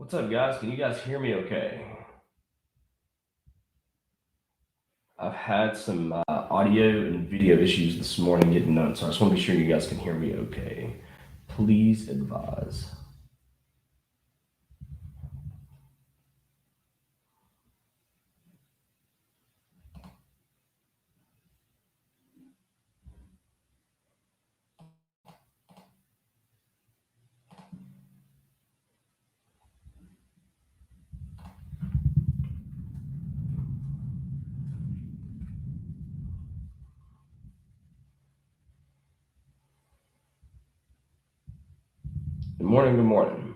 What's up, guys? Can you guys hear me okay? I've had some audio and video issues this morning getting done, so I just want to be sure you guys can hear me okay. Please advise. Good morning, good morning.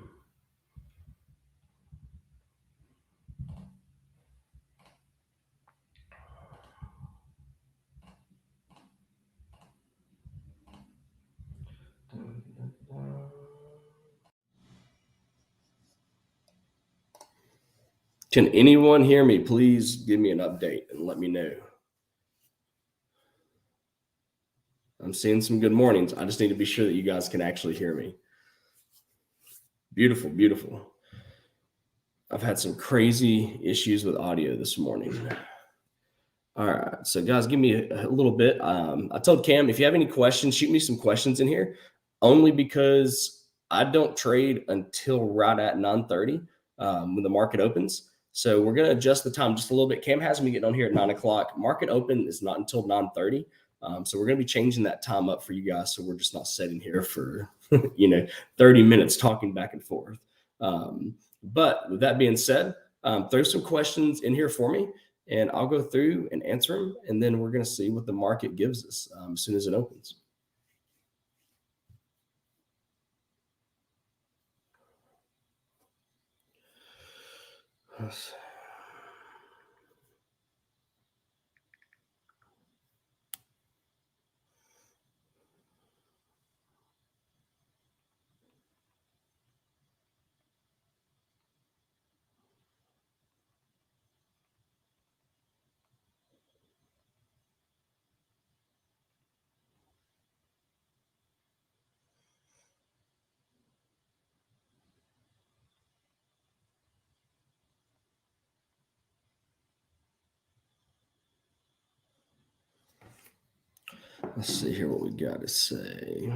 Can anyone hear me? Please give me an update and let me know. I'm seeing some good mornings. I just need to be sure that you guys can actually hear me. Beautiful, beautiful. I've had some crazy issues with audio this morning. All right, so guys, give me a little bit. I told Cam, if you have any questions, shoot me some questions in here, only because I don't trade until right at 9:30 when the market opens. So we're going to adjust the time just a little bit. Cam has me getting on here at 9 o'clock. Market open is not until 9:30. So we're going to be changing that time up for you guys. So we're just not sitting here for, 30 minutes talking back and forth. But with that being said, throw some questions in here for me, and I'll go through and answer them. And then we're going to see what the market gives us as soon as it opens. Let's see here what we got to say.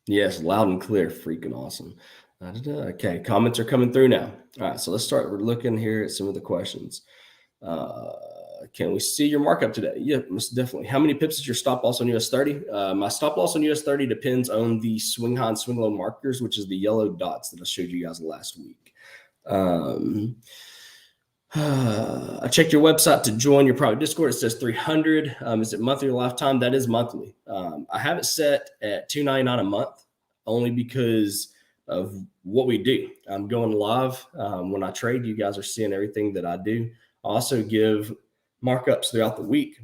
Yes, loud and clear. Freaking awesome. Okay, comments are coming through now. All right, so let's start. We're looking here at some of the questions. Can we see your markup today? Yeah, most definitely. How many pips is your stop loss on US30? My stop loss on US30 depends on the swing high and swing low markers, which is the yellow dots that I showed you guys last week. I checked your website to join your private Discord. It says 300. Is it monthly or lifetime? That is monthly. I have it set at $2.99 a month, only because of what we do. I'm going live when I trade. You guys are seeing everything that I do. I also give markups throughout the week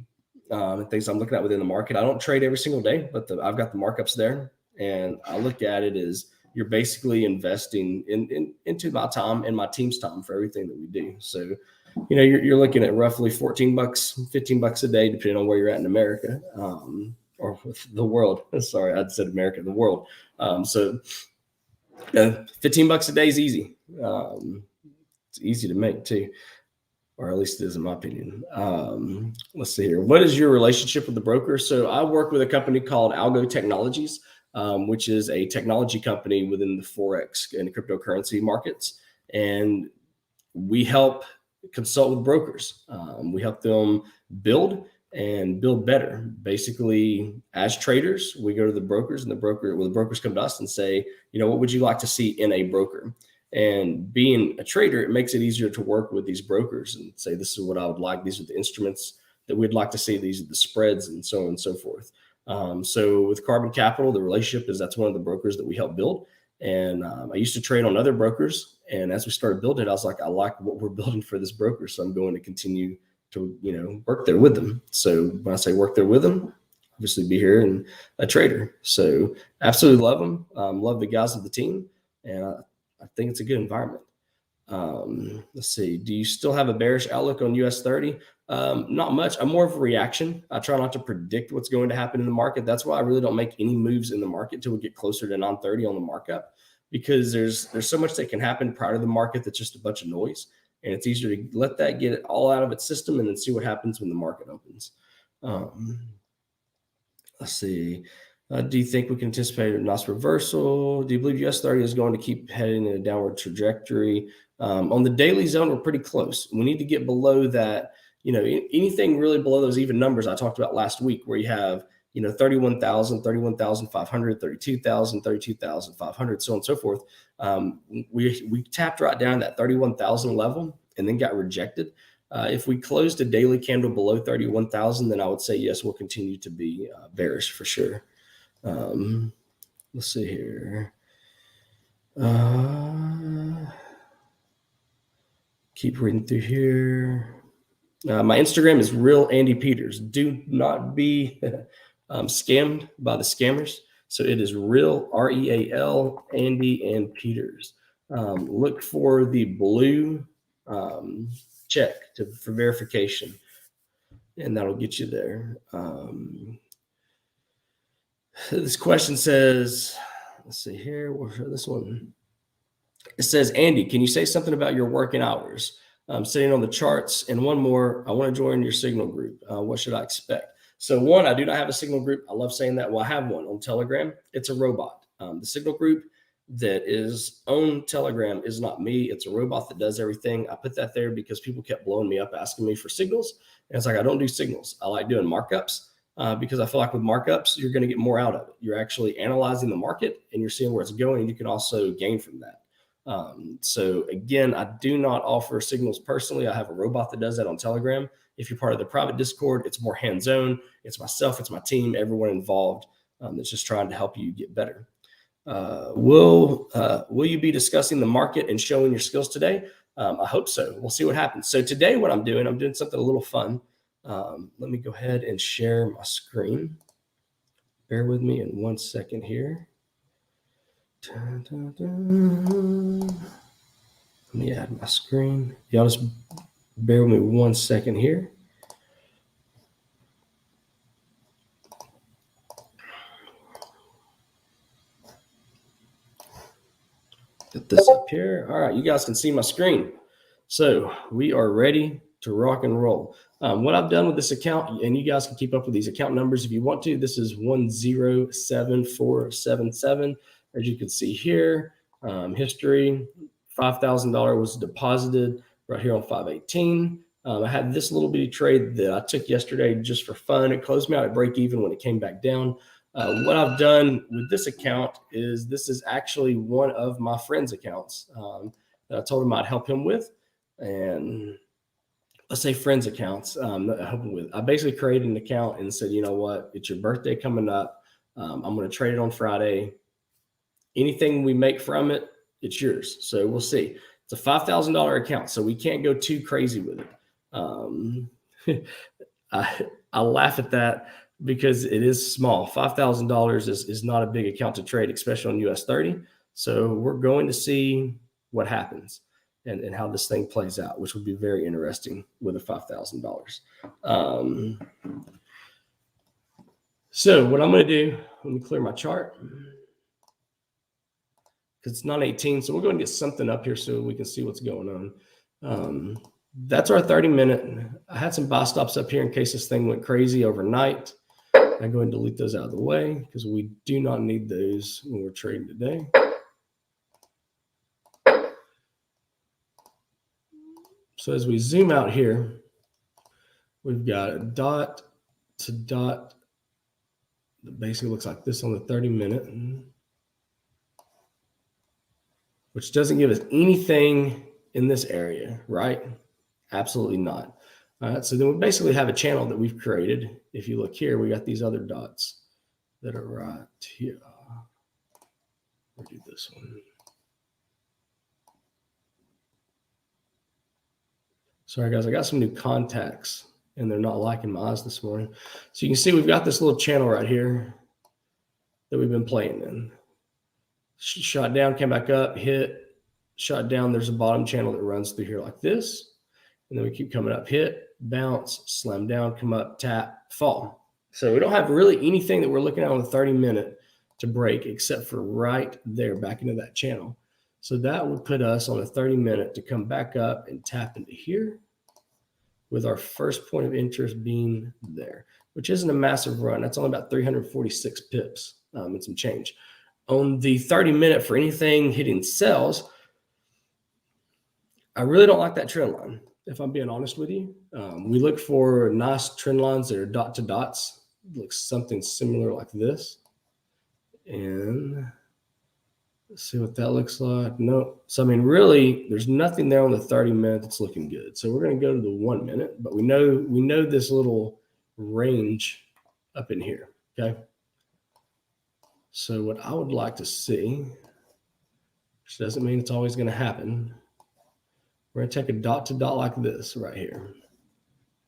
and things I'm looking at within the market. I don't trade every single day, but I've got the markups there, and I look at it as you're basically investing into my time and my team's time for everything that we do. So, you're looking at roughly $14, $15 a day, depending on where you're at in America or the world. Sorry, I said America, the world. So $15 a day is easy. It's easy to make too, or at least it is in my opinion. Let's see here. What is your relationship with the broker? So I work with a company called Algo Technologies, which is a technology company within the Forex and cryptocurrency markets. And we help consult with brokers. We help them build and build better. Basically, as traders, we go to the brokers, and the brokers come to us and say, what would you like to see in a broker? And being a trader, it makes it easier to work with these brokers and say, this is what I would like. These are the instruments that we'd like to see. These are the spreads, and so on and so forth. So with Carbon Capital, the relationship is that's one of the brokers that we help build. And I used to trade on other brokers. And as we started building it, I was like, I like what we're building for this broker. So I'm going to continue to, work there with them. So when I say work there with them, obviously be here and a trader. So absolutely love them. Love the guys of the team. And I think it's a good environment. Let's see. Do you still have a bearish outlook on US30? Not much. I'm more of a reaction. I try not to predict what's going to happen in the market. That's why I really don't make any moves in the market till we get closer to 9:30 on the markup, because there's so much that can happen prior to the market that's just a bunch of noise. And it's easier to let that get it all out of its system and then see what happens when the market opens. Let's see. Do you think we can anticipate a nice reversal? Do you believe US30 is going to keep heading in a downward trajectory? On the daily zone, we're pretty close. We need to get below that. Anything really below those even numbers I talked about last week, where you have 31,000, 31,500, 32,000, 32,500, so on and so forth. We tapped right down that 31,000 level and then got rejected. If we closed a daily candle below 31,000, then I would say yes, we'll continue to be bearish for sure. Let's see here. Keep reading through here. My Instagram is Real Andy Peters. Do not be scammed by the scammers. So it is Real, REAL, Andy and Peters. Look for the blue check for verification, and that'll get you there. This question says, let's see here. This one. It says, Andy, can you say something about your working hours? Sitting on the charts. And one more, I want to join your signal group. What should I expect? So one, I do not have a signal group. I love saying that. Well, I have one on Telegram. It's a robot. The signal group that is on Telegram is not me. It's a robot that does everything. I put that there because people kept blowing me up, asking me for signals. And it's like, I don't do signals. I like doing markups because I feel like with markups, you're going to get more out of it. You're actually analyzing the market and you're seeing where it's going. And you can also gain from that. So again, I do not offer signals personally. I have a robot that does that on Telegram. If you're part of the private Discord, it's more hands-on. It's myself, it's my team, everyone involved that's just trying to help you get better. Will you be discussing the market and showing your skills today? I hope so. We'll see what happens. So today what I'm doing something a little fun. Let me go ahead and share my screen. Bear with me in 1 second here. Let me add my screen. Y'all just bear with me 1 second here. Get this up here. All right, you guys can see my screen. So we are ready to rock and roll. What I've done with this account, and you guys can keep up with these account numbers if you want to. This is 107477. As you can see here, history, $5,000 was deposited right here on 5/18. I had this little bitty trade that I took yesterday just for fun. It closed me out at break even when it came back down. What I've done with this account is this is actually one of my friend's accounts that I told him I'd help him with. And let's say friends accounts that I help him with. I basically created an account and said, you know what, it's your birthday coming up. I'm going to trade it on Friday. Anything we make from it, it's yours. So we'll see. It's a $5,000 account, so we can't go too crazy with it. I laugh at that because it is small. $5,000 is not a big account to trade, especially on US30. So we're going to see what happens and how this thing plays out, which would be very interesting with a $5,000. So what I'm going to do, let me clear my chart. It's 9:18, so we'll go and get something up here so we can see what's going on. That's our 30-minute. I had some buy stops up here in case this thing went crazy overnight. I go ahead and delete those out of the way because we do not need those when we're trading today. So as we zoom out here, we've got a dot to dot that basically looks like this on the 30-minute. Which doesn't give us anything in this area, right? Absolutely not. All right, so then we basically have a channel that we've created. If you look here, we got these other dots that are right here. We'll do this one. Sorry, guys, I got some new contacts, and they're not liking my eyes this morning. So you can see we've got this little channel right here that we've been playing in. Shot down, came back up, hit, shot down. There's a bottom channel that runs through here like this. And then we keep coming up, hit, bounce, slam down, come up, tap, fall. So we don't have really anything that we're looking at on the 30-minute to break, except for right there back into that channel. So that would put us on a 30-minute to come back up and tap into here with our first point of interest being there, which isn't a massive run. That's only about 346 pips and some change. On the 30-minute for anything hitting sells, I really don't like that trend line, if I'm being honest with you. We look for nice trend lines that are dot to dots. It looks something similar like this. And let's see what that looks like. No. So, I mean, really, there's nothing there on the 30-minute that's looking good. So we're going to go to the 1 minute, but we know this little range up in here, okay? So what I would like to see, which doesn't mean it's always going to happen, we're going to take a dot to dot like this right here.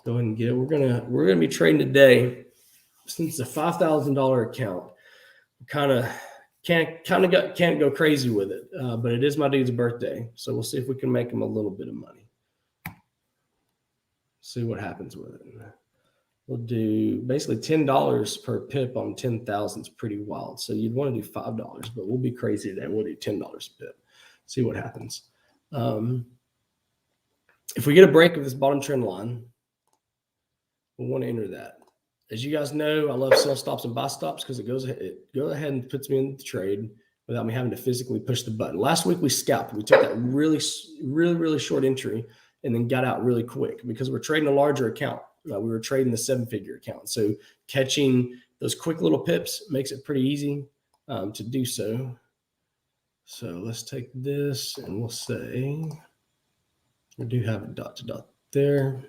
Go ahead and get it. We're gonna be trading today. Since it's a $5,000 account, can't go crazy with it. But it is my dude's birthday, so we'll see if we can make him a little bit of money. See what happens with it. We'll do basically $10 per pip on 10,000 is pretty wild. So you'd want to do $5, but we'll be crazy today. We'll do $10 a pip. See what happens. If we get a break of this bottom trend line, we'll want to enter that. As you guys know, I love sell stops and buy stops because it goes ahead and puts me in the trade without me having to physically push the button. Last week we scalped. We took that really short entry and then got out really quick because we're trading a larger account. We were trading the 7-figure account. So catching those quick little pips makes it pretty easy to do so. So let's take this and we'll say we do have a dot to dot there.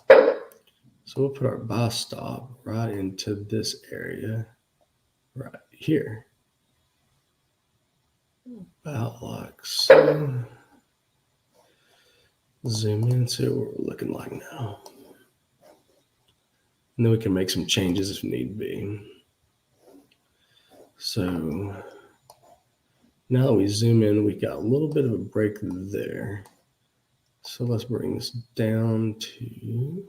So we'll put our buy stop right into this area right here. About like so. Zoom in, see what we're looking like now. And then we can make some changes if need be. So now that we zoom in, we got a little bit of a break there. So let's bring this down to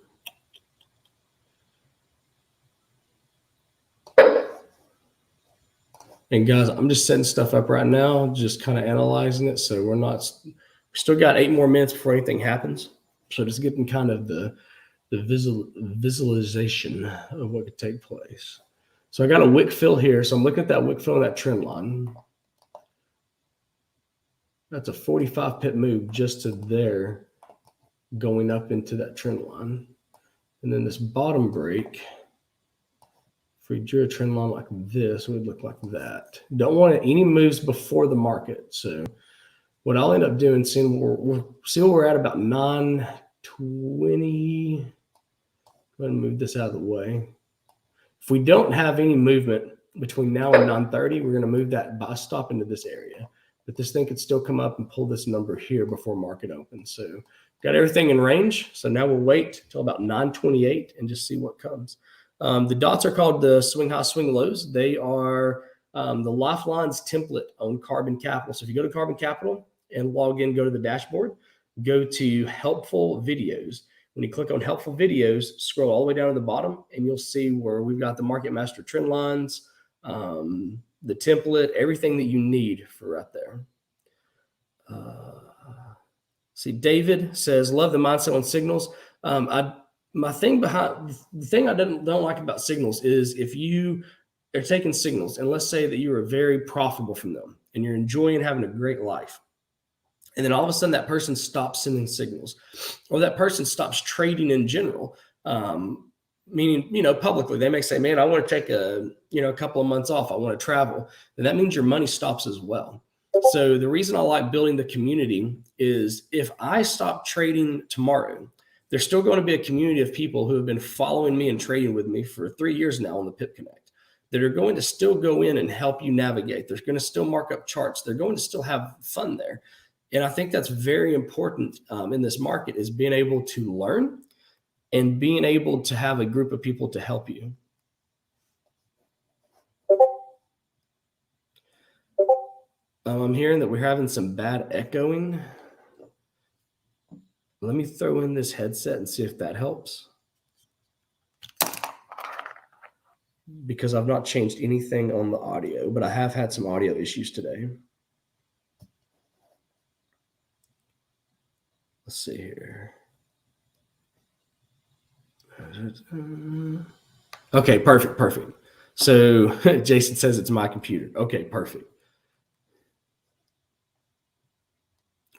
and guys, I'm just setting stuff up right now, just kind of analyzing it. So we still got 8 more minutes before anything happens. So just getting kind of the visualization of what could take place. So I got a wick fill here. So I'm looking at that wick fill on that trend line. That's a 45 pip move just to there going up into that trend line. And then this bottom break, if we drew a trend line like this, it would look like that. Don't want any moves before the market. So what I'll end up doing, seeing where we're at about 9:20. Go ahead and move this out of the way. If we don't have any movement between now and 9:30, we're going to move that buy stop into this area. But this thing could still come up and pull this number here before market opens. So got everything in range. So now we'll wait till about 9:28 and just see what comes. The dots are called the swing high, swing lows. They are the lifelines template on Carbon Capital. So if you go to Carbon Capital and log in, go to the dashboard, go to helpful videos. When you click on helpful videos, scroll all the way down to the bottom and you'll see where we've got the Market Master trend lines, the template, everything that you need for right there. See, David says, love the mindset on signals. The thing I don't like about signals is if you are taking signals and let's say that you are very profitable from them and you're enjoying having a great life. And then all of a sudden that person stops sending signals or that person stops trading in general. Meaning, publicly, they may say, man, I want to take a couple of months off. I want to travel. And that means your money stops as well. So the reason I like building the community is if I stop trading tomorrow, there's still going to be a community of people who have been following me and trading with me for 3 years now on the Pip Connect that are going to still go in and help you navigate. They're going to still mark up charts. They're going to still have fun there. And I think that's very important in this market is being able to learn and being able to have a group of people to help you. I'm hearing that we're having some bad echoing. Let me throw in this headset and see if that helps. because I've not changed anything on the audio, but I have had some audio issues today. Let's see here. Okay, perfect. So Jason says it's my computer. Okay, perfect.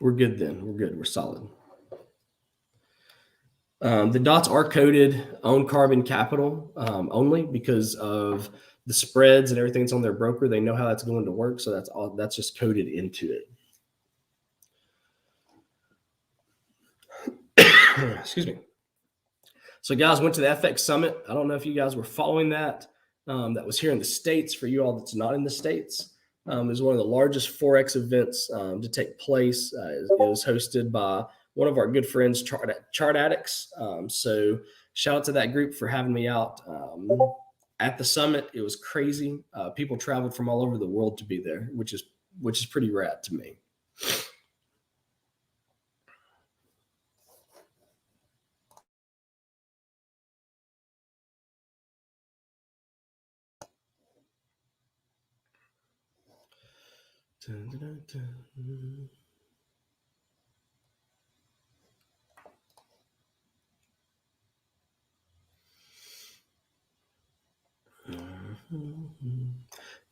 We're good then. We're good. We're solid. The dots are coded on Carbon Capital only because of the spreads and everything that's on their broker. They know how that's going to work, so that's just coded into it. Excuse me. So guys, went to the FX Summit. I don't know if you guys were following that. That was here in the States. For you all that's not in the States, it was one of the largest Forex events to take place. It was hosted by one of our good friends, Chart Addicts. So shout out to that group for having me out at the summit. It was crazy. People traveled from all over the world to be there, which is pretty rad to me.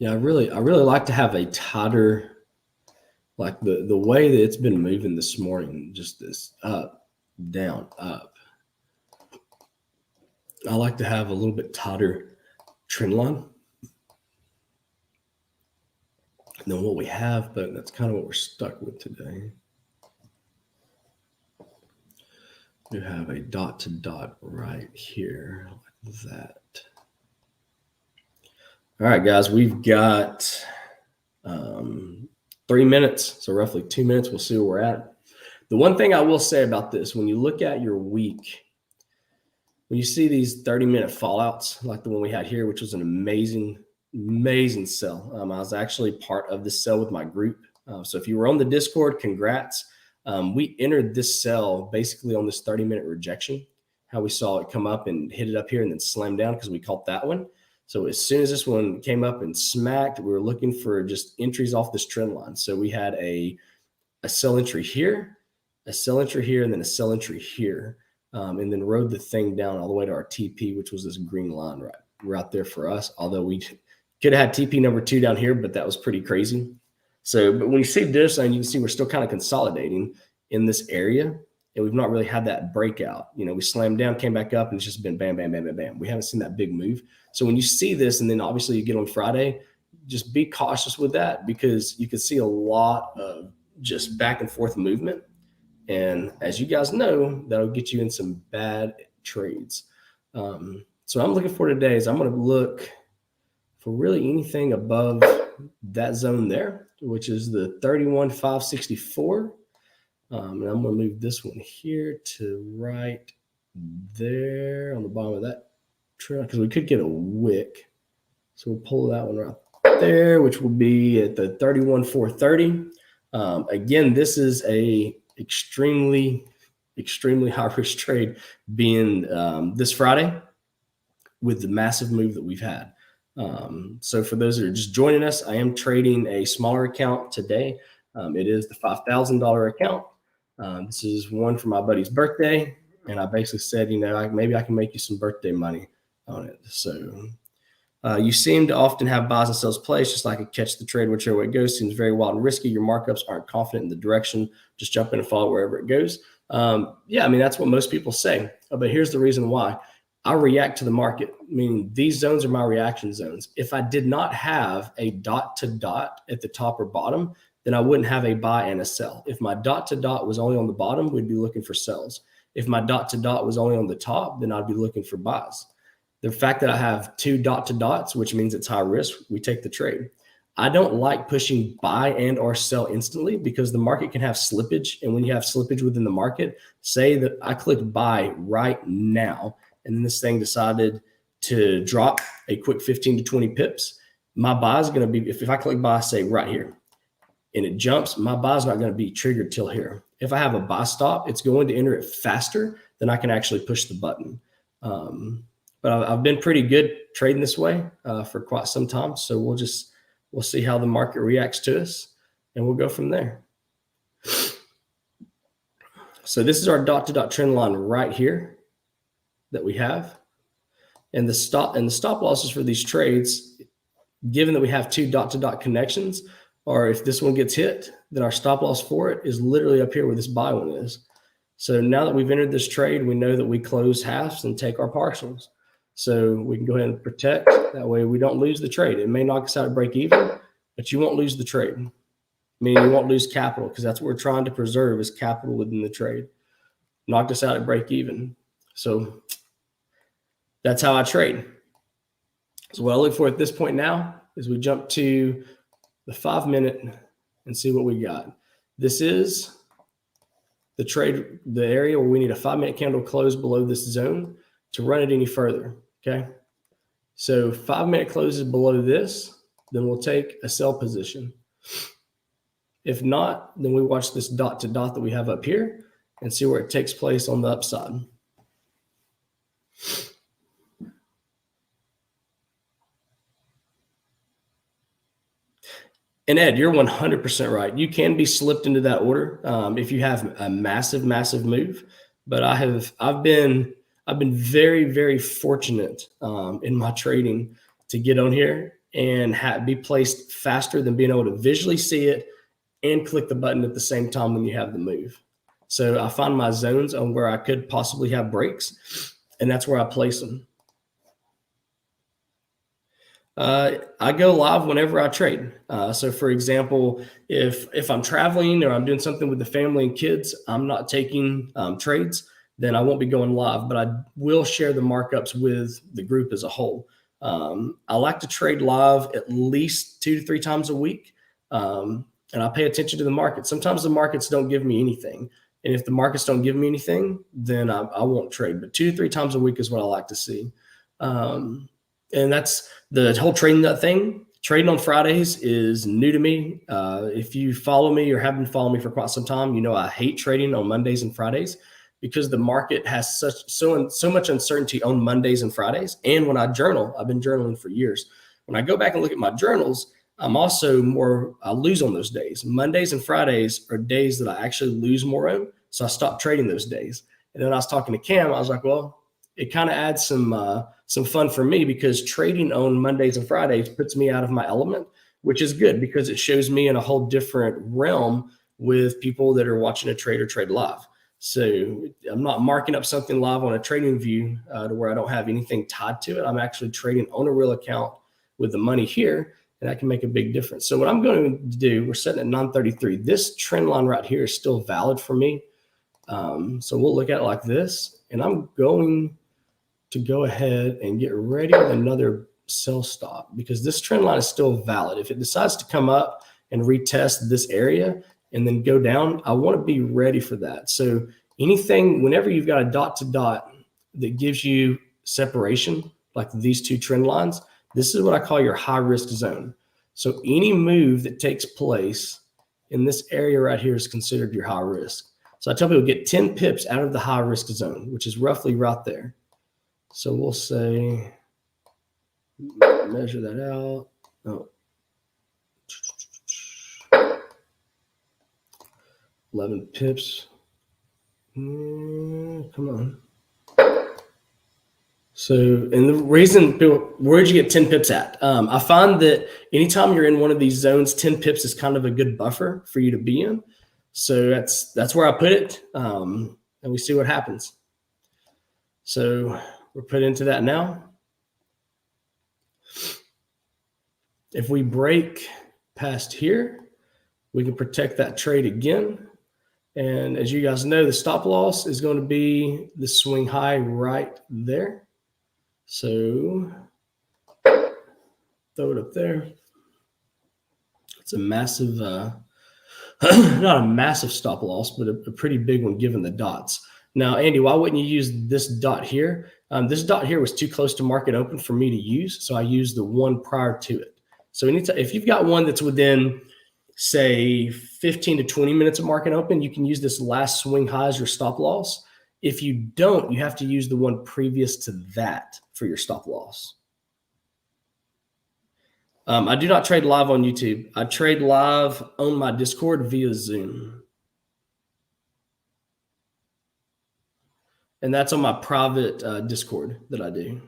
Yeah, I really like to have a tighter, like the way that it's been moving this morning, just this up, down, up. I like to have a little bit tighter trend line than what we have, but that's kind of what we're stuck with today. We have a dot to dot right here, like that. All right, guys, we've got 3 minutes, so roughly 2 minutes. We'll see where we're at. The one thing I will say about this, when you look at your week, when you see these 30-minute fallouts like the one we had here, which was an amazing sell. I was actually part of this sell with my group. So if you were on the Discord, congrats. We entered this sell basically on this 30-minute rejection, how we saw it come up and hit it up here and then slam down because we caught that one. So as soon as this one came up and smacked, we were looking for just entries off this trend line. So we had a sell entry here, a sell entry here, and then a sell entry here, and then rode the thing down all the way to our TP, which was this green line right there for us. Although we could have had TP number 2 down here, but that was pretty crazy. So, but when you see this, and you can see we're still kind of consolidating in this area, and we've not really had that breakout. You know, we slammed down, came back up, and it's just been bam, bam, bam, bam, bam. We haven't seen that big move. So when you see this, and then obviously you get on Friday, just be cautious with that because you can see a lot of just back and forth movement. And as you guys know, that'll get you in some bad trades. So I'm looking for today is I'm going to look for really anything above that zone there, which is the 31,564. And I'm going to move this one here to right there on the bottom of that trail because we could get a wick. So we'll pull that one right there, which will be at the 31,430. Again, this is a extremely high risk trade being this Friday with the massive move that we've had. So for those that are just joining us, I am trading a smaller account today. It is the $5,000 account. This is one for my buddy's birthday. And I basically said, you know, maybe I can make you some birthday money on it. So you seem to often have buys and sells placed, just like a catch the trade, whichever way it goes. Seems very wild and risky. Your markups aren't confident in the direction. Just jump in and follow wherever it goes. Yeah, I mean, that's what most people say. But here's the reason why. I react to the market, meaning these zones are my reaction zones. If I did not have a dot to dot at the top or bottom, then I wouldn't have a buy and a sell. If my dot to dot was only on the bottom, we'd be looking for sells. If my dot to dot was only on the top, then I'd be looking for buys. The fact that I have 2 dot to dots, which means it's high risk, we take the trade. I don't like pushing buy and or sell instantly because the market can have slippage. And when you have slippage within the market, say that I clicked buy right now, and then this thing decided to drop a quick 15 to 20 pips, my buy is going to be, if I click buy, say right here, and it jumps, my buy is not going to be triggered till here. If I have a buy stop, it's going to enter it faster than I can actually push the button. but I've been pretty good trading this way for quite some time. So we'll see how the market reacts to us, and we'll go from there. So this is our dot-to-dot trend line right here that we have, and the stop losses for these trades, given that we have two dot-to-dot connections, or if this one gets hit, then our stop loss for it is literally up here where this buy one is. So now that we've entered this trade, we know that we close halves and take our partials. So we can go ahead and protect. That way we don't lose the trade. It may knock us out at break even, but you won't lose the trade. Meaning you won't lose capital, because that's what we're trying to preserve, is capital within the trade. Knocked us out at break even. So that's how I trade. So what I look for at this point now is we jump to the 5 minute and see what we got. This is the trade, the area where we need a 5 minute candle close below this zone to run it any further. Okay. So 5 minute closes below this, then we'll take a sell position. If not, then we watch this dot to dot that we have up here and see where it takes place on the upside. And Ed, you're 100% right. You can be slipped into that order if you have a massive, massive move. But I've been very, very fortunate in my trading to get on here and be placed faster than being able to visually see it and click the button at the same time when you have the move. So I find my zones on where I could possibly have breaks, and that's where I place them. I go live whenever I trade. So for example, if I'm traveling or I'm doing something with the family and kids, I'm not taking trades, then I won't be going live, but I will share the markups with the group as a whole. I like to trade live at least 2 to 3 times a week. And I pay attention to the market. Sometimes the markets don't give me anything. And if the markets don't give me anything, then I won't trade. But 2 to 3 times a week is what I like to see. And that's the whole trading nut thing. Trading on Fridays is new to me. If you follow me or have been following me for quite some time, you know I hate trading on Mondays and Fridays because the market has so much uncertainty on Mondays and Fridays. And when I journal, I've been journaling for years. When I go back and look at my journals, I lose on those days. Mondays and Fridays are days that I actually lose more on. So I stopped trading those days. And then I was talking to Cam, I was like, well, it kind of adds some fun for me because trading on Mondays and Fridays puts me out of my element, which is good because it shows me in a whole different realm with people that are watching a trade or trade live. So I'm not marking up something live on a trading view to where I don't have anything tied to it. I'm actually trading on a real account with the money here, and that can make a big difference. So what I'm going to do, we're setting at 933. This trend line right here is still valid for me. So we'll look at it like this, and I'm going to go ahead and get ready with another sell stop because this trend line is still valid. If it decides to come up and retest this area and then go down, I want to be ready for that. So anything, whenever you've got a dot to dot that gives you separation, like these two trend lines, this is what I call your high risk zone. So any move that takes place in this area right here is considered your high risk. So I tell people get 10 pips out of the high risk zone, which is roughly right there. So we'll say, measure that out. Oh. 11 pips. Come on. So, and the reason people, where'd you get 10 pips at? I find that anytime you're in one of these zones, 10 pips is kind of a good buffer for you to be in. So that's where I put it. And we see what happens. So we're put into that now. If we break past here, we can protect that trade again. And as you guys know, the stop loss is going to be the swing high right there. So throw it up there. It's a massive, not a massive stop loss, but a pretty big one given the dots. Now, Andy, why wouldn't you use this dot here? This dot here was too close to market open for me to use, so I used the one prior to it. So anytime, if you've got one that's within, say, 15 to 20 minutes of market open, you can use this last swing high as your stop loss. If you don't, you have to use the one previous to that for your stop loss. I do not trade live on YouTube. I trade live on my Discord via Zoom. And that's on my private Discord that I do.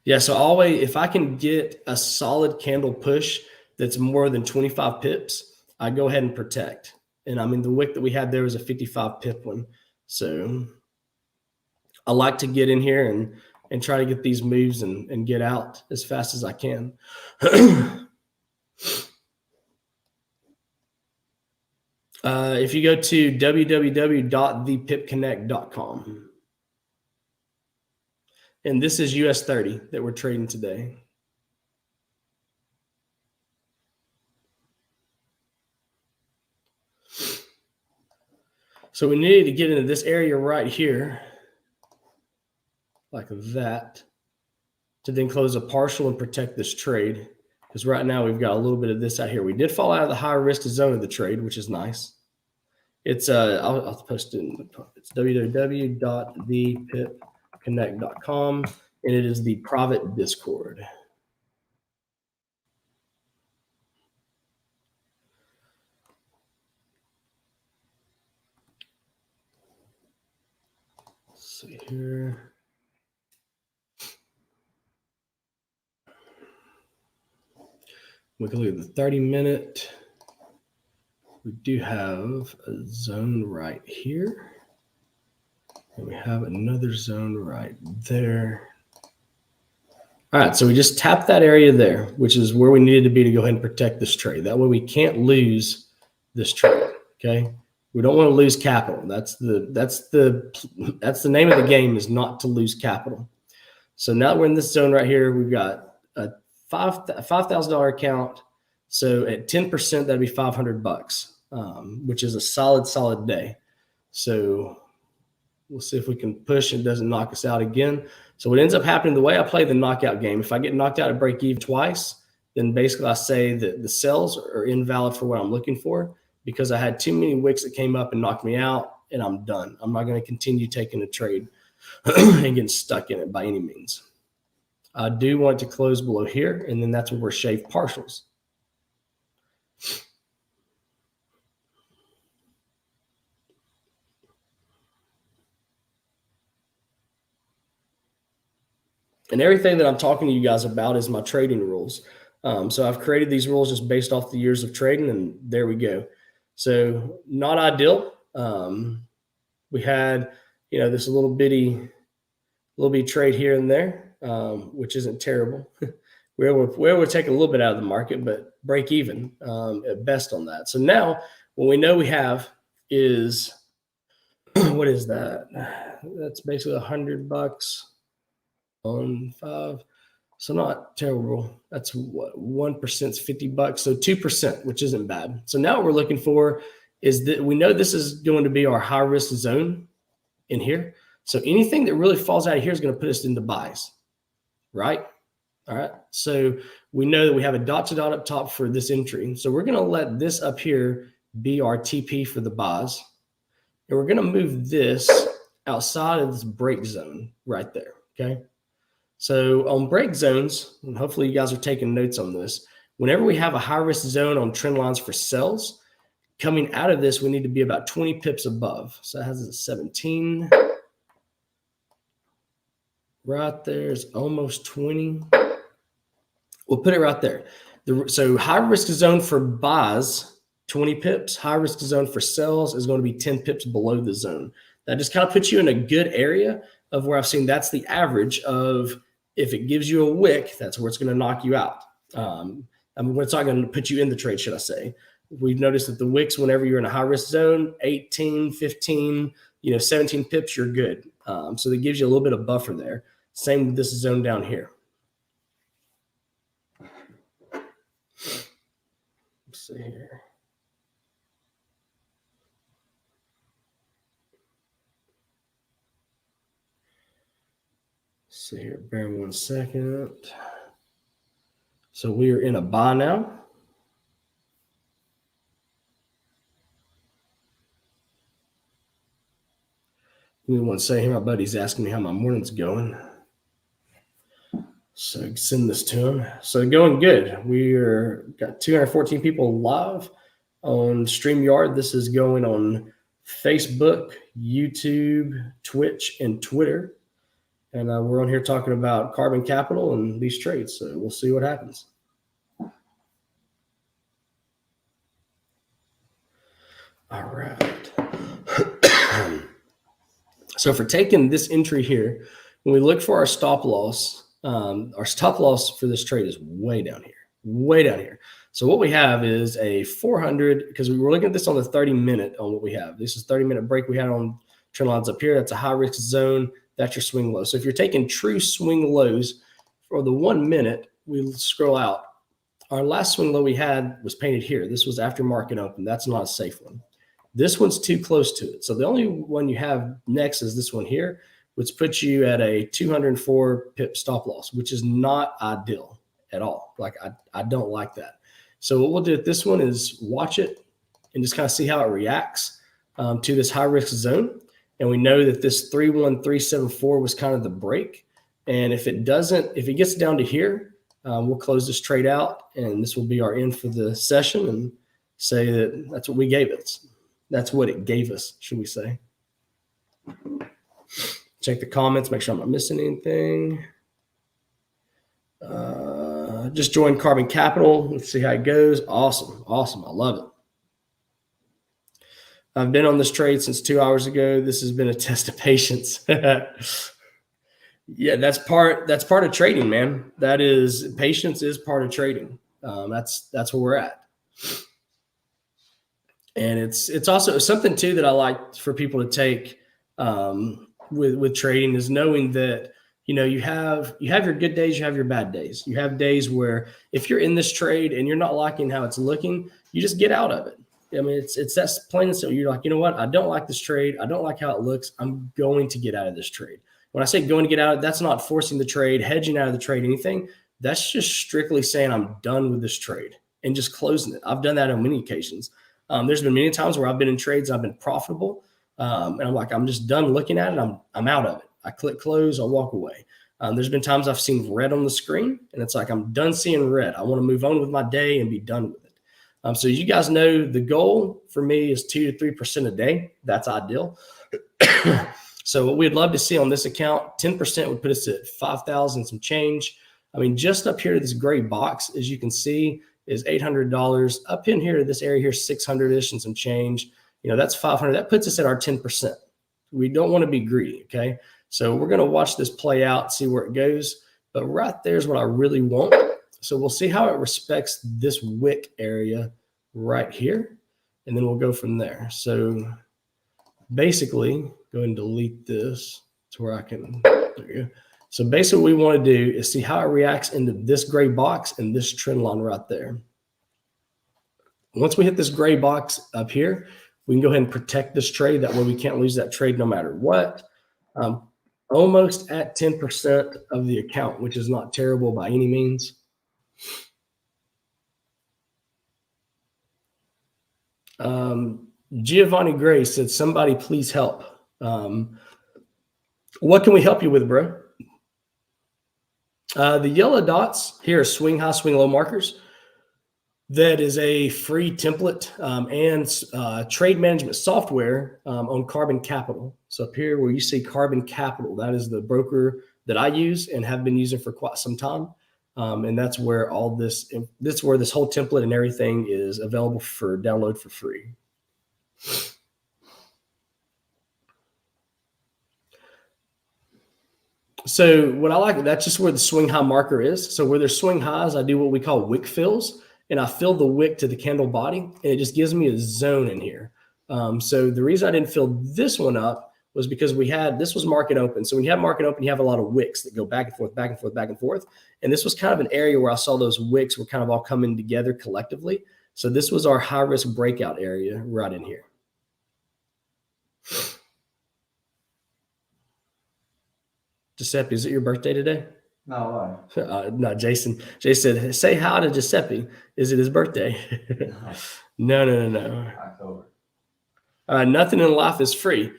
Yeah, so always, if I can get a solid candle push that's more than 25 pips, I go ahead and protect. And I mean, the wick that we had there was a 55 pip one. So I like to get in here and try to get these moves and get out as fast as I can. If you go to www.thepipconnect.com, and this is US30 that we're trading today. So we need to get into this area right here, like that, to then close a partial and protect this trade. Because right now we've got a little bit of this out here. We did fall out of the high risk zone of the trade, which is nice. It's I'll post it. It's www.thepipconnect.com, and it is the private Discord. Let's see here. We can look at the 30-minute. We do have a zone right here. And we have another zone right there. All right, so we just tapped that area there, which is where we needed to be to go ahead and protect this trade. That way we can't lose this trade, okay? We don't want to lose capital. That's the name of the game, is not to lose capital. So now we're in this zone right here. We've got a $5,000 account. So at 10%, that'd be $500, which is a solid day. So we'll see if we can push and it doesn't knock us out again. So what ends up happening, the way I play the knockout game, if I get knocked out at break even twice, then basically I say that the sells are invalid for what I'm looking for, because I had too many wicks that came up and knocked me out, and I'm done. I'm not going to continue taking a trade and getting stuck in it by any means. I do want to close below here, and then that's where we're shaved partials. And everything that I'm talking to you guys about is my trading rules. So I've created these rules just based off the years of trading, and there we go. So not ideal. We had, this little bitty trade here and there, which isn't terrible. we're able to take a little bit out of the market, but break even at best on that. So now what we know we have is, what is that? That's basically $100 on 5. So not terrible. That's what 1% is $50. So 2%, which isn't bad. So now what we're looking for is that we know this is going to be our high risk zone in here. So anything that really falls out of here is going to put us into buys, right? All right. So we know that we have a dot to dot up top for this entry. So we're going to let this up here be our TP for the buys. And we're going to move this outside of this break zone right there. Okay. So on break zones, and hopefully you guys are taking notes on this, whenever we have a high risk zone on trend lines for sells, coming out of this, we need to be about 20 pips above. So it has a 17 right there. It's almost 20. We'll put it right there. So high risk zone for buys, 20 pips. High risk zone for sells is going to be 10 pips below the zone. That just kind of puts you in a good area of where I've seen that's the average of, if it gives you a wick, that's where it's going to knock you out. It's not going to put you in the trade, should I say. We've noticed that the wicks, whenever you're in a high risk zone, 18, 15, 17 pips, you're good. So that gives you a little bit of buffer there. Same with this zone down here. Let's see here. See here, bear me 1 second. So we are in a buy now. We want to say here, my buddy's asking me how my morning's going. So send this to him. So going good. Got 214 people live on StreamYard. This is going on Facebook, YouTube, Twitch, and Twitter. And we're on here talking about carbon capital and these trades. So we'll see what happens. All right. So for taking this entry here, when we look for our stop loss for this trade is way down here. So what we have is a 400, because we were looking at this on the 30-minute on what we have. This is 30-minute break we had on trend lines up here. That's a high risk zone. That's your swing low. So if you're taking true swing lows for the 1 minute, we scroll out. Our last swing low we had was painted here. This was after market open. That's not a safe one. This one's too close to it. So the only one you have next is this one here, which puts you at a 204 pip stop loss, which is not ideal at all. Like I don't like that. So what we'll do at this one is watch it and just kind of see how it reacts to this high risk zone. And we know that this 31374 was kind of the break. And if it gets down to here, we'll close this trade out, and this will be our end for the session and say that that's what we gave it. That's what it gave us, should we say. Check the comments, make sure I'm not missing anything. Just joined Carbon Capital. Let's see how it goes. Awesome. I love it. I've been on this trade since 2 hours ago. This has been a test of patience. Yeah, that's part of trading, man. Patience is part of trading. That's where we're at. And it's also something too that I like for people to take with trading is knowing that, you have your good days, you have your bad days. You have days where if you're in this trade and you're not liking how it's looking, you just get out of it. I mean, it's that plain and simple. You're like, you know what? I don't like this trade. I don't like how it looks. I'm going to get out of this trade. When I say going to get out, that's not forcing the trade, hedging out of the trade, anything. That's just strictly saying I'm done with this trade and just closing it. I've done that on many occasions. There's been many times where I've been in trades, I've been profitable, and I'm like, I'm just done looking at it. I'm out of it. I click close, I walk away. There's been times I've seen red on the screen, and it's like I'm done seeing red. I want to move on with my day and be done with it. So you guys know the goal for me is 2 to 3% a day. That's ideal. So what we'd love to see on this account, 10% would put us at 5,000 some change. I mean, just up here to this gray box, as you can see, is $800. Up in here to this area here, 600-ish and some change. That's 500. That puts us at our 10%. We don't want to be greedy, okay? So we're going to watch this play out, see where it goes. But right there is what I really want. So we'll see how it respects this wick area right here, and then we'll go from there. So basically, go ahead and delete this to where I can, there you go. So basically what we want to do is see how it reacts into this gray box and this trend line right there. Once we hit this gray box up here, we can go ahead and protect this trade. That way we can't lose that trade no matter what. Almost at 10% of the account, which is not terrible by any means. Giovanni Gray said, somebody please help. What can we help you with, bro? The yellow dots here are swing high, swing low markers. That is a free template and trade management software on Carbon Capital. So up here where you see Carbon Capital, that is the broker that I use and have been using for quite some time. And that's where this whole template and everything is available for download for free. So what I like, that's just where the swing high marker is. So where there's swing highs, I do what we call wick fills, and I fill the wick to the candle body, and it just gives me a zone in here. So the reason I didn't fill this one up was because this was market open. So when you have market open, you have a lot of wicks that go back and forth, back and forth, back and forth. And this was kind of an area where I saw those wicks were kind of all coming together collectively. So this was our high risk breakout area right in here. Giuseppe, is it your birthday today? No, no, Jason. Jason said, say hi to Giuseppe. Is it his birthday? No. October. Nothing in life is free.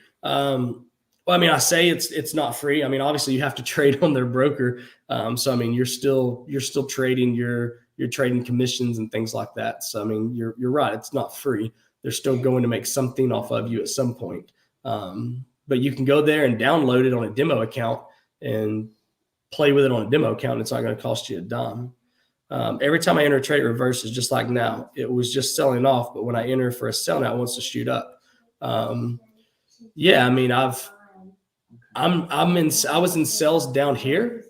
Well, I mean, I say it's not free. I mean, obviously you have to trade on their broker. So I mean, you're still trading you're trading commissions and things like that. So I mean, you're right. It's not free. They're still going to make something off of you at some point. But you can go there and download it on a demo account and play with it on a demo account. It's not going to cost you a dime. Every time I enter a trade reverse, is just like now. It was just selling off, but when I enter for a sell now, it wants to shoot up. Yeah, I mean, I was in sales down here,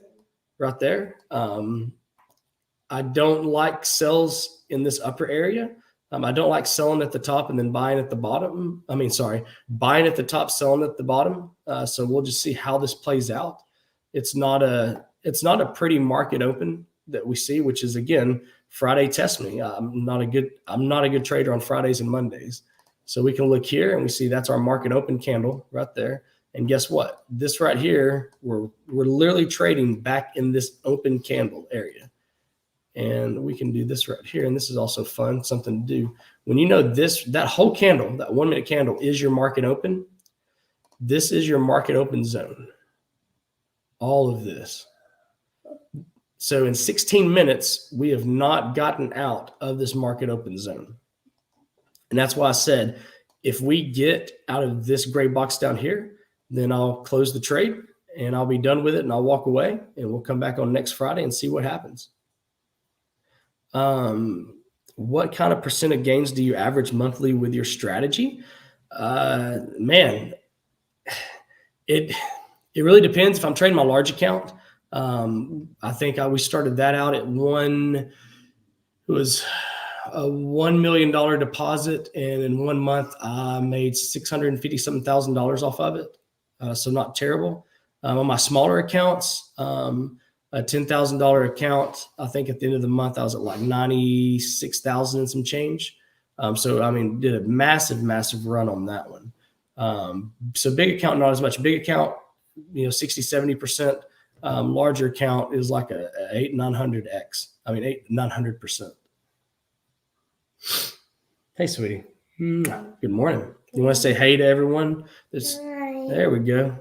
right there. I don't like sells in this upper area. I don't like selling at the top and then buying at the bottom. Buying at the top, selling at the bottom. So we'll just see how this plays out. It's not a pretty market open that we see, which is, again, Friday test me. I'm not a good trader on Fridays and Mondays. So we can look here and we see that's our market open candle right there. And guess what? This right here, we're literally trading back in this open candle area. And we can do this right here. And this is also fun, something to do. When you know that whole candle, that 1 minute candle is your market open, this is your market open zone. All of this. So in 16 minutes, we have not gotten out of this market open zone. And that's why I said, if we get out of this gray box down here, then I'll close the trade and I'll be done with it and I'll walk away and we'll come back on next Friday and see what happens. What kind of percent of gains do you average monthly with your strategy? Man, it really depends. If I'm trading my large account, I think we started that out at it was a $1 million deposit. And in 1 month, I made $650,000 off of it. So not terrible. On my smaller accounts, a $10,000 account, I think at the end of the month, I was at like 96,000 and some change. So, I mean, did a massive, massive run on that one. So big account, not as much. Big account, 60, 70%. Larger account is like a 900%. Hey, sweetie. Good morning. You want to say hey to everyone? There we go.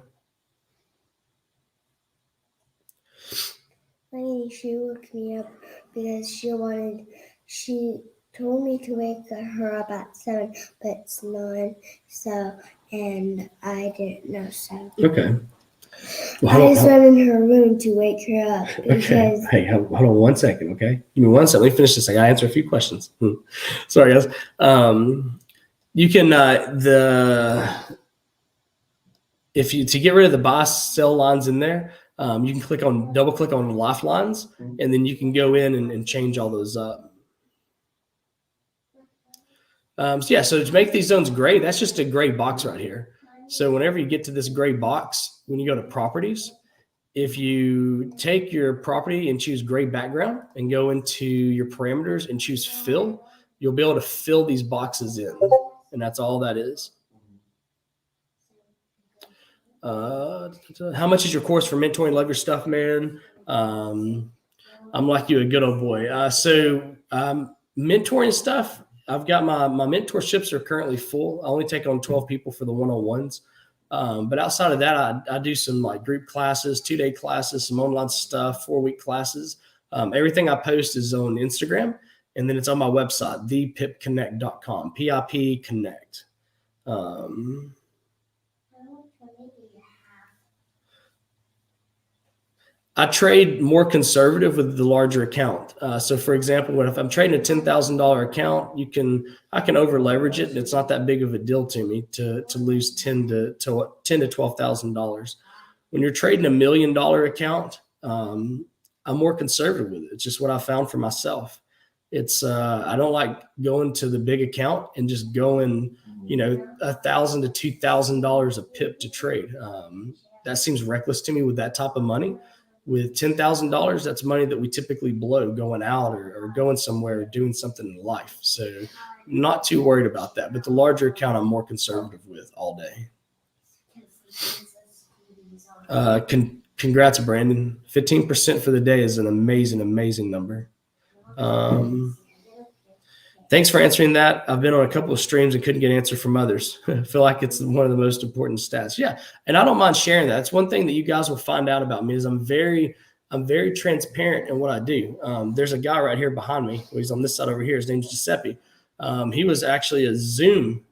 She woke me up because she told me to wake her up at 7, but it's 9, and I didn't know 7. Okay. Well, I just went in her room to wake her up. Okay. Hey, hold on 1 second, okay? Give me 1 second. Let me finish this. I got to answer a few questions. Sorry, guys. You can to get rid of the buy sell lines in there, you can double click on lifelines, and then you can go in and change all those up. So to make these zones gray, that's just a gray box right here. So whenever you get to this gray box, when you go to properties, if you take your property and choose gray background and go into your parameters and choose fill, you'll be able to fill these boxes in. And that's all that is. How much is your course for mentoring? Love your stuff, man. I'm like you, a good old boy. Mentoring stuff, I've got my mentorships are currently full. I only take on 12 people for the one-on-ones. But outside of that, I do some like group classes, 2-day classes, some online stuff, 4-week classes. Everything I post is on Instagram, and then it's on my website, thepipconnect.com, PIP Connect. I trade more conservative with the larger account. So for example, if I'm trading a $10,000 account, I can over leverage it, and it's not that big of a deal to me to lose $10,000 to $12,000. When you're trading $1 million account, I'm more conservative with it. It's just what I found for myself. It's I don't like going to the big account and just going, $1,000 to $2,000 a pip to trade. That seems reckless to me with that type of money. With $10,000, that's money that we typically blow going out or going somewhere or doing something in life. So I'm not too worried about that. But the larger account, I'm more conservative with all day. Congrats, Brandon. 15% for the day is an amazing, amazing number. Thanks for answering that. I've been on a couple of streams and couldn't get an answer from others. I feel like it's one of the most important stats. Yeah. And I don't mind sharing that. It's one thing that you guys will find out about me is I'm very transparent in what I do. There's a guy right here behind me. He's on this side over here. His name's Giuseppe. He was actually a Zoom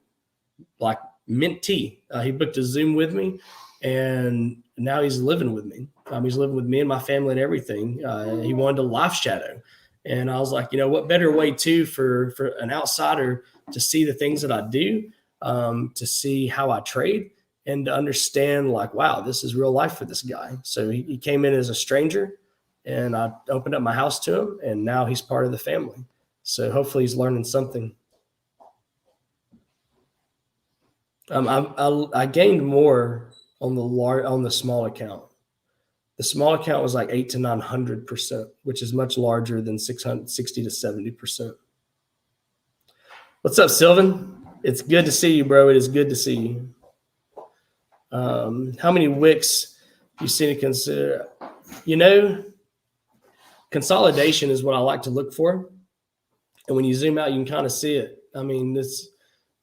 like mentee. He booked a Zoom with me, and now he's living with me. He's living with me and my family and everything. He wanted to life shadow. And I was like, what better way too for an outsider to see the things that I do, to see how I trade and to understand like, wow, this is real life for this guy. So he came in as a stranger and I opened up my house to him and now he's part of the family. So hopefully he's learning something. I gained more on the small account. The small account was like 800 to 900%, which is much larger than 660 to 70%. What's up, Sylvan? It's good to see you, bro. It is good to see you. How many wicks you see to consider? Consolidation is what I like to look for. And when you zoom out, you can kind of see it. I mean,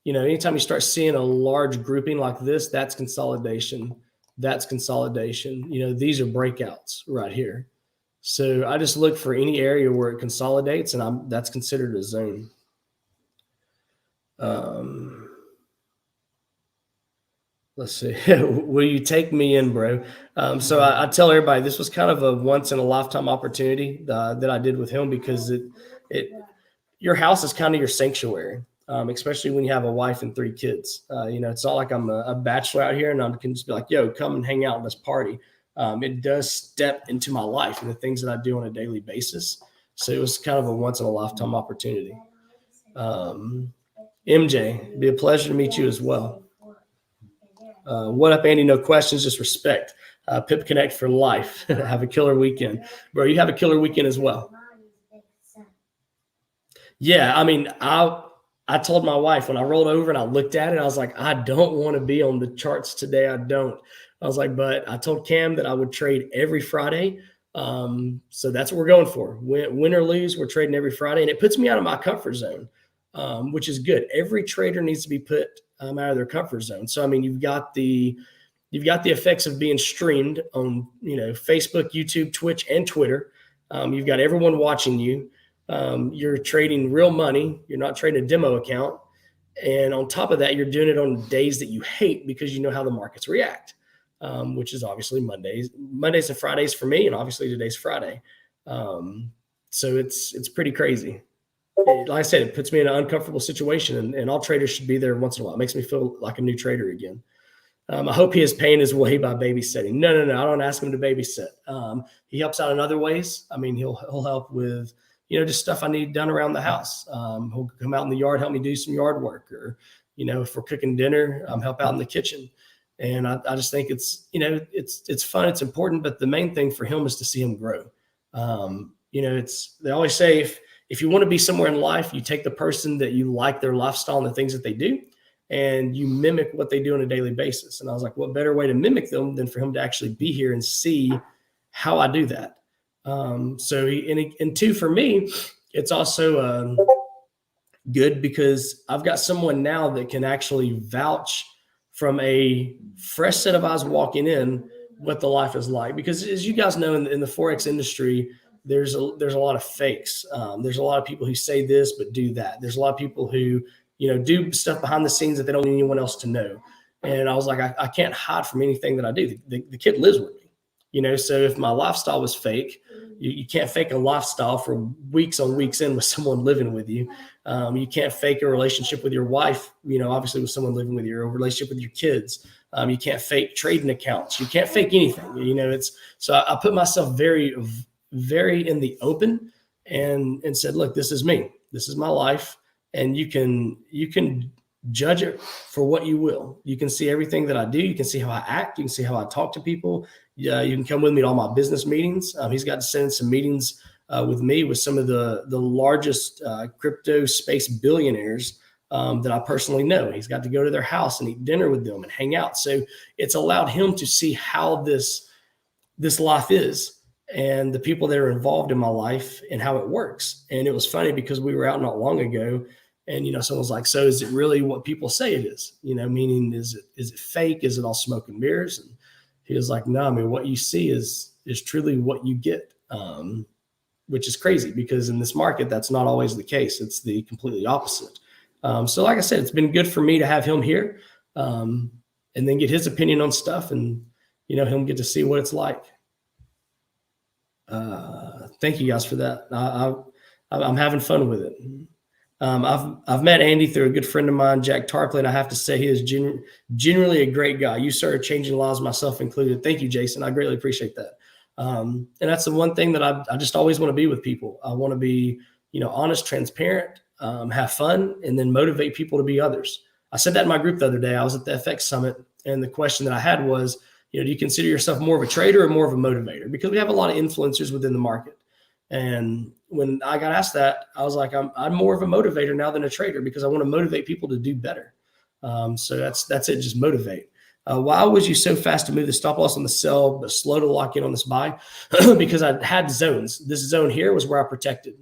anytime you start seeing a large grouping like this, that's consolidation. That's consolidation. These are breakouts right here. So I just look for any area where it consolidates, and that's considered a zone. Let's see. Will you take me in, bro? So I tell everybody this was kind of a once in a lifetime opportunity that I did with him because your house is kind of your sanctuary. Especially when you have a wife and 3 kids. It's not like I'm a bachelor out here and I can just be like, yo, come and hang out at this party. It does step into my life and the things that I do on a daily basis. So it was kind of a once in a lifetime opportunity. MJ, it'd be a pleasure to meet you as well. What up, Andy? No questions, just respect. Pip Connect for life. Have a killer weekend. Bro, you have a killer weekend as well. Yeah, I mean, I told my wife when I rolled over and I looked at it, I was like, I don't want to be on the charts today. I don't. I was like, but I told Cam that I would trade every Friday. So that's what we're going for. Win or lose, we're trading every Friday. And it puts me out of my comfort zone, which is good. Every trader needs to be put out of their comfort zone. So, I mean, you've got the effects of being streamed on, Facebook, YouTube, Twitch, and Twitter. You've got everyone watching you. You're trading real money. You're not trading a demo account. And on top of that, you're doing it on days that you hate because you know how the markets react, which is obviously Mondays and Fridays for me. And obviously today's Friday. So it's pretty crazy. Like I said, it puts me in an uncomfortable situation and all traders should be there once in a while. It makes me feel like a new trader again. I hope he is paying his way by babysitting. No. I don't ask him to babysit. He helps out in other ways. I mean, he'll help with, just stuff I need done around the house. He'll come out in the yard, help me do some yard work, or, if we're cooking dinner, help out in the kitchen. And I just think it's fun. It's important. But the main thing for him is to see him grow. They always say, if you want to be somewhere in life, you take the person that you like their lifestyle and the things that they do, and you mimic what they do on a daily basis. And I was like, what better way to mimic them than for him to actually be here and see how I do that? And two, for me, it's also good because I've got someone now that can actually vouch from a fresh set of eyes walking in what the life is like. Because as you guys know, in the Forex industry, there's a lot of fakes. There's a lot of people who say this but do that. There's a lot of people who do stuff behind the scenes that they don't want anyone else to know. And I was like, I can't hide from anything that I do. The kid lives with me. So if my lifestyle was fake, you can't fake a lifestyle for weeks on weeks in with someone living with you. You can't fake a relationship with your wife, obviously with someone living with you, or a relationship with your kids. You can't fake trading accounts. You can't fake anything. So I put myself very, very in the open and said, look, this is me. This is my life. And you can judge it for what you will. You can see everything that I do. You can see how I act. You can see how I talk to people. Yeah, you can come with me to all my business meetings. He's got to send some meetings with me with some of the largest crypto space billionaires that I personally know. He's got to go to their house and eat dinner with them and hang out. So it's allowed him to see how this life is and the people that are involved in my life and how it works. And it was funny because we were out not long ago And, someone's like, so is it really what people say it is? Meaning is it fake? Is it all smoke and mirrors? And he was like, no, I mean, what you see is truly what you get, which is crazy because in this market, that's not always the case. It's the completely opposite. So like I said, it's been good for me to have him here and then get his opinion on stuff and, him get to see what it's like. Thank you guys for that. I'm having fun with it. I've met Andy through a good friend of mine, Jack Tarpley, and I have to say he is generally a great guy. You started changing lives, myself included. Thank you, Jason. I greatly appreciate that. And that's the one thing that I just always want to be with people. I want to be, honest, transparent, have fun, and then motivate people to be others. I said that in my group the other day. I was at the FX Summit, and the question that I had was, do you consider yourself more of a trader or more of a motivator? Because we have a lot of influencers within the market. And when I got asked that, I was like, I'm more of a motivator now than a trader because I want to motivate people to do better. So that's it. Just motivate. Why was you so fast to move the stop loss on the sell, but slow to lock in on this buy? Because I had zones. This zone here was where I protected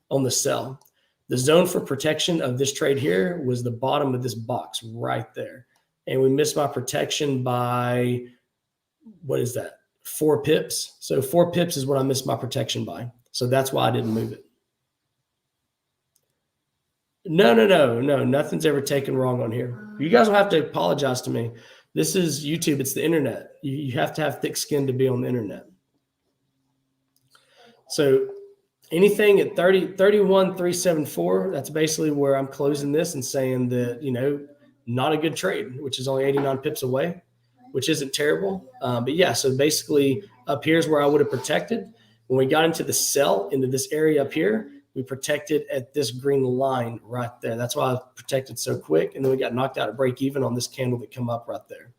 on the sell. The zone for protection of this trade here was the bottom of this box right there. And we missed my protection by, what is that? 4 pips. So 4 pips is what I missed my protection by. So that's why I didn't move it. No. Nothing's ever taken wrong on here. You guys will have to apologize to me. This is YouTube. It's the internet. You have to have thick skin to be on the internet. So anything at 31,374, that's basically where I'm closing this and saying that, not a good trade, which is only 89 pips away, which isn't terrible. But yeah, so basically up here is where I would have protected. When we got into the sell, into this area up here, we protected at this green line right there. That's why I protected so quick. And then we got knocked out at break even on this candle that come up right there.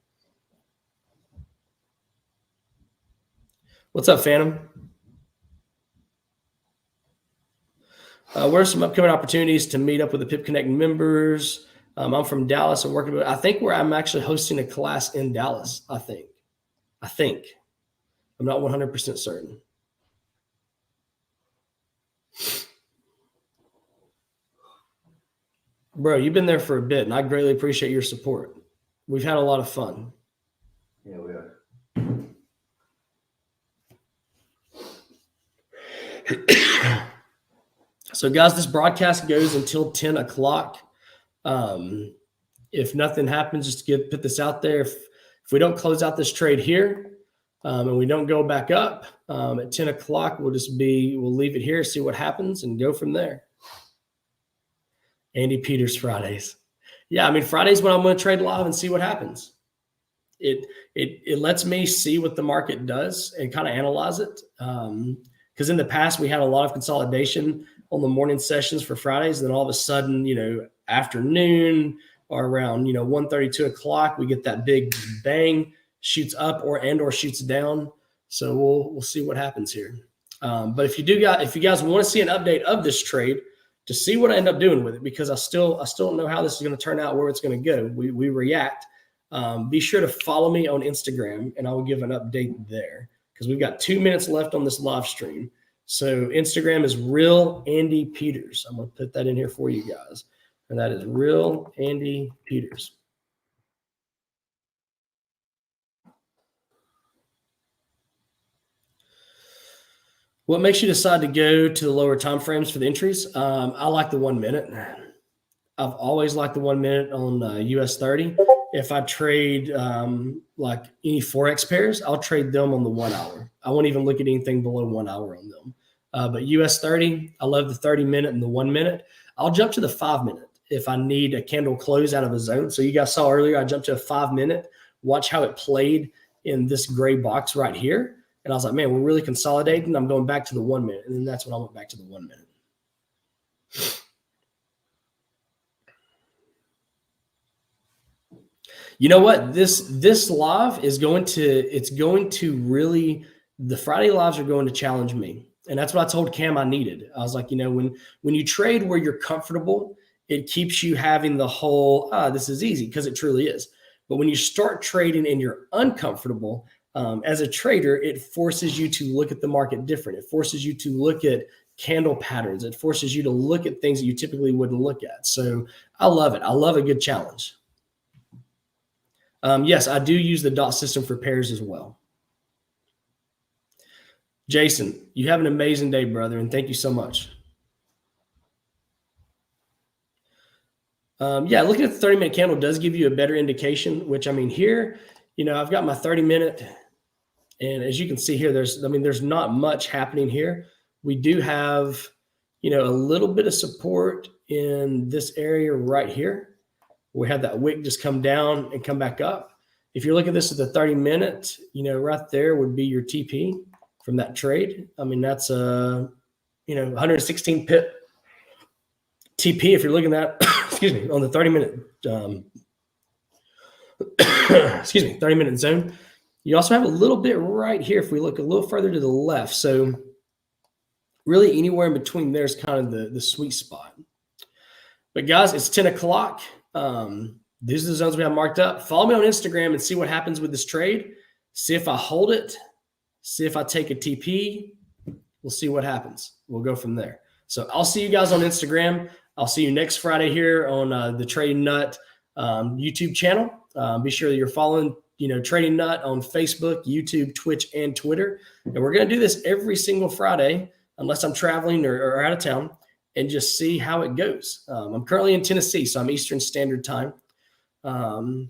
What's up, Phantom? What are some upcoming opportunities to meet up with the Pip Connect members? I'm from Dallas. I'm working with, I think where I'm actually hosting a class in Dallas, I think. I'm not 100% certain. Bro, you've been there for a bit, and I greatly appreciate your support. We've had a lot of fun. Yeah, we are. So, guys, this broadcast goes until 10 o'clock. If nothing happens, just put this out there. If we don't close out this trade here and we don't go back up at 10 o'clock, we'll leave it here, see what happens, and go from there. Andy Peters Fridays. Yeah, I mean, Fridays when I'm going to trade live and see what happens. It lets me see what the market does and kind of analyze it. Because in the past, we had a lot of consolidation on the morning sessions for Fridays. And then all of a sudden, afternoon or around, 1:30, 2 o'clock, we get that big bang, shoots up or shoots down. So we'll see what happens here. But if you guys want to see an update of this trade, to see what I end up doing with it, because I still don't know how this is going to turn out, where it's going to go. We react. Be sure to follow me on Instagram, and I will give an update there because we've got 2 minutes left on this live stream. So Instagram is Real Andy Peters. I'm going to put that in here for you guys, and that is Real Andy Peters. What makes you decide to go to the lower time frames for the entries? I like the 1 minute. I've always liked the 1 minute on US30. If I trade like any Forex pairs, I'll trade them on the 1 hour. I won't even look at anything below 1 hour on them. But US30, I love the 30 minute and the 1 minute. I'll jump to the 5 minute if I need a candle close out of a zone. So you guys saw earlier, I jumped to a 5 minute. Watch how it played in this gray box right here. And I was like, man, we're really consolidating. I'm going back to the 1 minute. And then that's when I went back to the 1 minute. You know what? This live is going to really, the Friday lives are going to challenge me. And that's what I told Cam I needed. I was like, when you trade where you're comfortable, it keeps you having the whole, this is easy, because it truly is. But when you start trading and you're uncomfortable, as a trader, it forces you to look at the market different. It forces you to look at candle patterns. It forces you to look at things that you typically wouldn't look at. So I love it. I love a good challenge. Yes, I do use the dot system for pairs as well. Jason, you have an amazing day, brother, and thank you so much. Yeah, looking at the 30-minute candle does give you a better indication, which I mean here, I've got my 30-minute, and as you can see here, there's not much happening here. We do have, a little bit of support in this area right here. We had that wick just come down and come back up. If you're looking at this at the 30-minute, right there would be your TP from that trade. I mean, that's 116 pip TP if you're looking at, excuse me, on the 30-minute, 30-minute zone. You also have a little bit right here if we look a little further to the left. So really anywhere in between there's kind of the sweet spot. But guys, it's 10 o'clock. These are the zones we have marked up. Follow me on Instagram and see what happens with this trade. See if I hold it. See if I take a TP. We'll see what happens. We'll go from there. So I'll see you guys on Instagram. I'll see you next Friday here on the Trading Nut YouTube channel. Be sure that you're following, Trading Nut on Facebook, YouTube, Twitch, and Twitter. And we're going to do this every single Friday, unless I'm traveling or out of town, and just see how it goes. I'm currently in Tennessee, so I'm Eastern Standard Time. And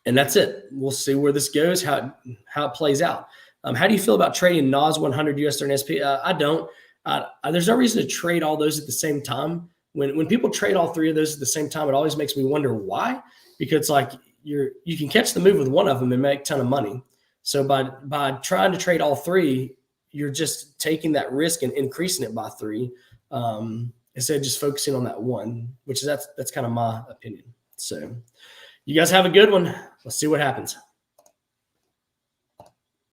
that's it. We'll see where this goes, how it plays out. How do you feel about trading NAS 100, US30, and SP? I don't. There's no reason to trade all those at the same time. When people trade all three of those at the same time, it always makes me wonder why. Because like you can catch the move with one of them and make a ton of money. So by trying to trade all three, you're just taking that risk and increasing it by 3 instead of just focusing on that one, which is that's kind of my opinion. So you guys have a good one. Let's see what happens.